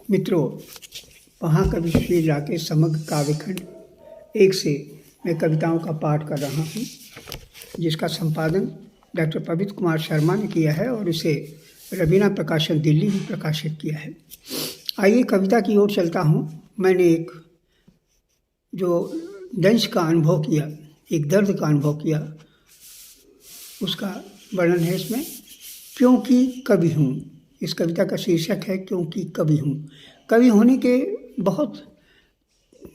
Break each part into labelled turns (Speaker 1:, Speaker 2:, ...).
Speaker 1: मित्रों, महाकवि श्री राकेश समग्र काव्यखंड 1 से मैं कविताओं का पाठ कर रहा हूँ, जिसका संपादन डॉक्टर पवित्र कुमार शर्मा ने किया है और इसे रवीना प्रकाशन दिल्ली में प्रकाशित किया है। आइए कविता की ओर चलता हूँ। मैंने एक जो दंश का अनुभव किया, एक दर्द का अनुभव किया, उसका वर्णन है इसमें। क्योंकि कवि हूँ, इस कविता का शीर्षक है क्योंकि कवि हूँ। कवि होने के बहुत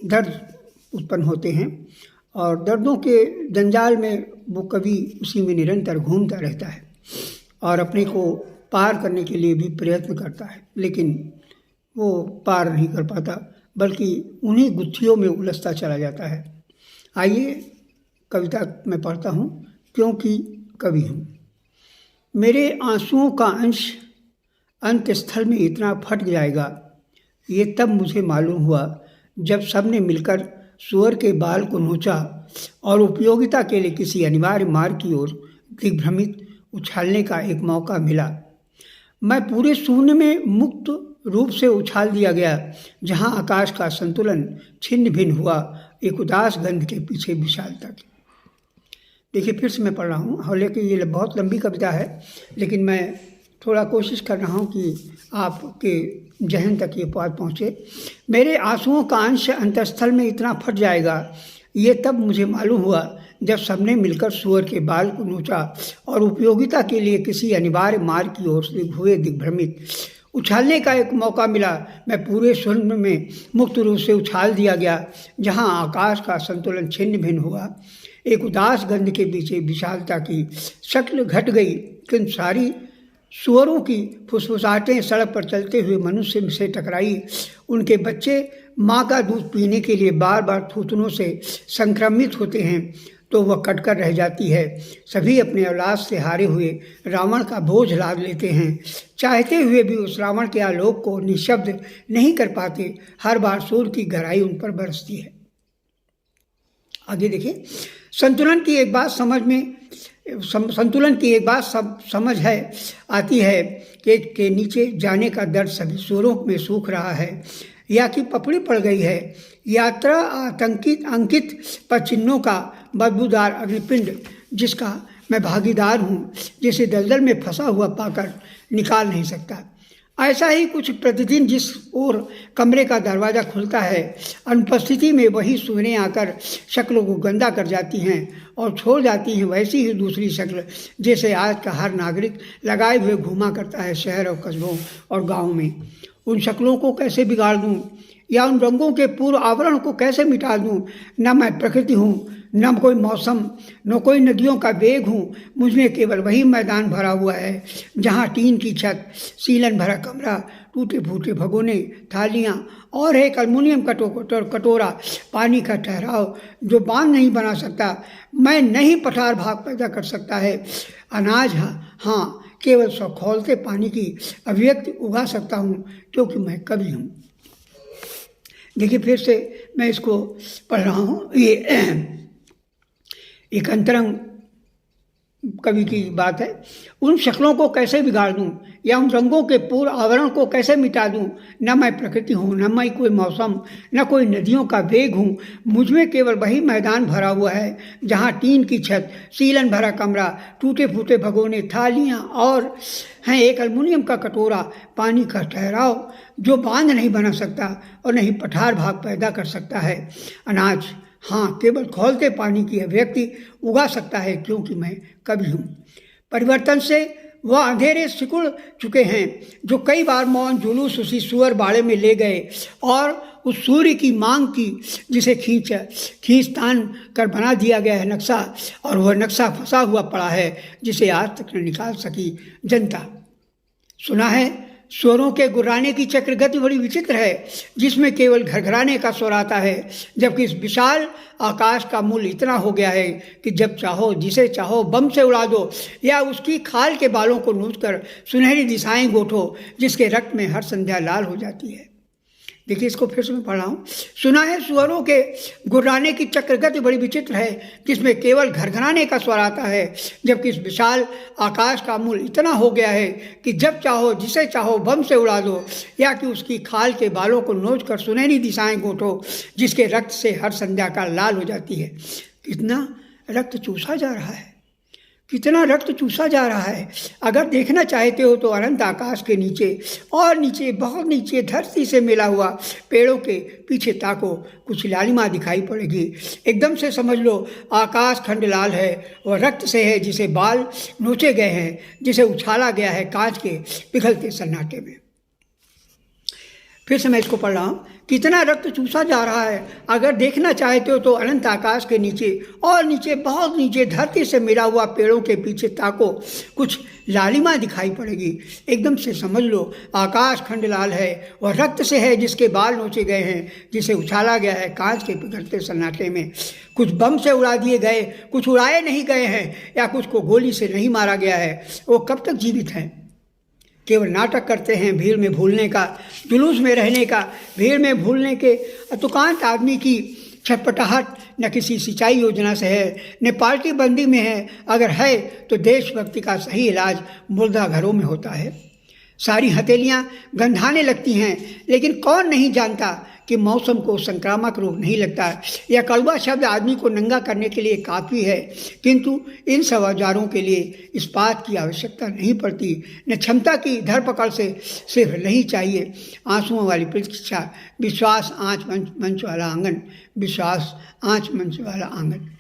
Speaker 1: दर्द उत्पन्न होते हैं और दर्दों के जंजाल में वो कवि उसी में निरंतर घूमता रहता है और अपने को पार करने के लिए भी प्रयत्न करता है, लेकिन वो पार नहीं कर पाता, बल्कि उन्हीं गुत्थियों में उलझता चला जाता है। आइए कविता मैं पढ़ता हूँ। क्योंकि कवि हूँ। मेरे आंसुओं का अंश अंत स्थल में इतना फट जाएगा, ये तब मुझे मालूम हुआ जब सबने मिलकर सूअर के बाल को नोचा और उपयोगिता के लिए किसी अनिवार्य मार्ग की ओर दिग्भ्रमित उछालने का एक मौका मिला। मैं पूरे शून्य में मुक्त रूप से उछाल दिया गया, जहाँ आकाश का संतुलन छिन्न भिन्न हुआ एक उदास गंध के पीछे विशालता की। देखिए, फिर से मैं पढ़ रहा हूँ। हालांकि ये बहुत लंबी कविता है, लेकिन मैं थोड़ा कोशिश कर रहा हूँ कि आपके जहन तक ये बात पहुँचे। मेरे आंसुओं का अंश अंतस्थल में इतना फट जाएगा, ये तब मुझे मालूम हुआ जब सबने मिलकर सूअर के बाल को नोचा और उपयोगिता के लिए किसी अनिवार्य मार्ग की ओर से हुए दिग्भ्रमित उछालने का एक मौका मिला। मैं पूरे शून्य में मुक्त रूप से उछाल दिया गया, जहाँ आकाश का संतुलन छिन्न भिन्न हुआ एक उदास गंध के पीछे विशालता की शक्ल घट गई। किन सारी सूअरों की फुसफुसाहटें सड़क पर चलते हुए मनुष्य से टकराई। उनके बच्चे माँ का दूध पीने के लिए बार बार थूथनों से संक्रमित होते हैं तो वह कटकर रह जाती है। सभी अपने औलाद से हारे हुए रावण का बोझ लाद लेते हैं, चाहते हुए भी उस रावण के आलोक को निशब्द नहीं कर पाते। हर बार सूर्य की गहराई उन पर बरसती है। आगे देखिए। संतुलन की एक बात समझ आती है कि नीचे जाने का दर्द सभी सूरों में सूख रहा है या कि पपड़ी पड़ गई है। यात्रा अंकित पचिन्हों का बदबूदार अग्निपिंड जिसका मैं भागीदार हूँ, जिसे दलदल में फंसा हुआ पाकर निकाल नहीं सकता। ऐसा ही कुछ प्रतिदिन जिस ओर कमरे का दरवाज़ा खुलता है, अनुपस्थिति में वही सुगंधें आकर शक्लों को गंदा कर जाती हैं और छोड़ जाती हैं वैसी ही दूसरी शक्ल जैसे आज का हर नागरिक लगाए हुए घूमा करता है शहर और कस्बों और गाँव में। उन शक्लों को कैसे बिगाड़ दूँ या उन रंगों के पूर्व आवरण को कैसे मिटा दूँ? न मैं प्रकृति हूँ, न कोई मौसम, न कोई नदियों का वेग हूँ। मुझमें केवल वही मैदान भरा हुआ है जहाँ टीन की छत, सीलन भरा कमरा, टूटे फूटे भगोने, थालियाँ और एक अल्मुनियम कटोरा, पानी का ठहराव जो बांध नहीं बना सकता। मैं नहीं पठार भाग पैदा कर सकता है। अनाज हाँ केवल खौलते पानी की अभिव्यक्ति उगा सकता हूँ, क्योंकि मैं कवि हूँ। देखिए, फिर से मैं इसको पढ़ रहा हूँ। ये एक अंतरंग कवि की बात है। उन शक्लों को कैसे बिगाड़ दूं या उन रंगों के पूर्व आवरण को कैसे मिटा दूं? न मैं प्रकृति हूँ, न मैं कोई मौसम, न कोई नदियों का वेग हूँ। मुझमें केवल वही मैदान भरा हुआ है जहाँ टीन की छत, सीलन भरा कमरा, टूटे फूटे भगोने, थालियाँ और हैं एक अल्मुनियम का कटोरा, पानी का ठहराव जो बांध नहीं बना सकता और नहीं पठार भाग पैदा कर सकता है। अनाज हाँ केवल खौलते पानी की अभिव्यक्ति उगा सकता है, क्योंकि मैं कवि हूँ। परिवर्तन से वह अंधेरे सिकुड़ चुके हैं जो कई बार मौन जुलूस उसी सूअर बाड़े में ले गए और उस सूर्य की मांग की जिसे खींचतान कर बना दिया गया है नक्शा, और वह नक्शा फंसा हुआ पड़ा है जिसे आज तक न निकाल सकी जनता। सुना है स्वरों के गुर्राने की चक्रगति बड़ी विचित्र है, जिसमें केवल घरघराने का स्वर आता है, जबकि इस विशाल आकाश का मूल इतना हो गया है कि जब चाहो जिसे चाहो बम से उड़ा दो या उसकी खाल के बालों को नोचकर सुनहरी दिशाएं गोठो, जिसके रक्त में हर संध्या लाल हो जाती है। देखिए इसको फिर से मैं पढ़ रहा हूँ। सुना है सुअरों के गुर्राने की चक्रगति बड़ी विचित्र है, जिसमें केवल घरघराने का स्वर आता है, जबकि इस विशाल आकाश का मूल इतना हो गया है कि जब चाहो जिसे चाहो बम से उड़ा दो, या कि उसकी खाल के बालों को नोच कर सुनहरी दिशाएं गोठो, जिसके रक्त से हर संध्या का लाल हो जाती है। कितना रक्त चूसा जा रहा है, कितना रक्त चूसा जा रहा है। अगर देखना चाहते हो तो अनंत आकाश के नीचे और नीचे, बहुत नीचे धरती से मिला हुआ पेड़ों के पीछे ताको, कुछ लालिमा दिखाई पड़ेगी। एकदम से समझ लो आकाश खंड लाल है और रक्त से है, जिसे बाल नोचे गए हैं, जिसे उछाला गया है कांच के पिघलते सन्नाटे में। फिर से मैं इसको पढ़ रहा हूँ। कितना रक्त चूसा जा रहा है। अगर देखना चाहते हो तो अनंत आकाश के नीचे और नीचे, बहुत नीचे धरती से मिला हुआ पेड़ों के पीछे ताको, कुछ लालिमा दिखाई पड़ेगी। एकदम से समझ लो आकाश खंड लाल है और रक्त से है, जिसके बाल नोचे गए हैं, जिसे उछाला गया है कांच के पिघलते सन्नाटे में। कुछ बम से उड़ा दिए गए, कुछ उड़ाए नहीं गए हैं, या कुछ को गोली से नहीं मारा गया है। वो कब तक जीवित हैं? केवल नाटक करते हैं भीड़ में भूलने का, जुलूस में रहने का, भीड़ में भूलने के। तुकांत आदमी की छटपटाहट न किसी सिंचाई योजना से है, न पार्टी बंदी में है। अगर है तो देशभक्ति का सही इलाज मुर्दा घरों में होता है। सारी हथेलियाँ गंधाने लगती हैं, लेकिन कौन नहीं जानता कि मौसम को संक्रामक रोग नहीं लगता। यह कड़वा शब्द आदमी को नंगा करने के लिए काफ़ी है, किंतु इन सब औजारों के लिए इस्पात की आवश्यकता नहीं पड़ती, न क्षमता की धरपकड़ से सिर्फ नहीं चाहिए आंसुओं वाली प्रतीक्षा। विश्वास आँच मंच वाला आंगन, विश्वास आँच मंच वाला आंगन।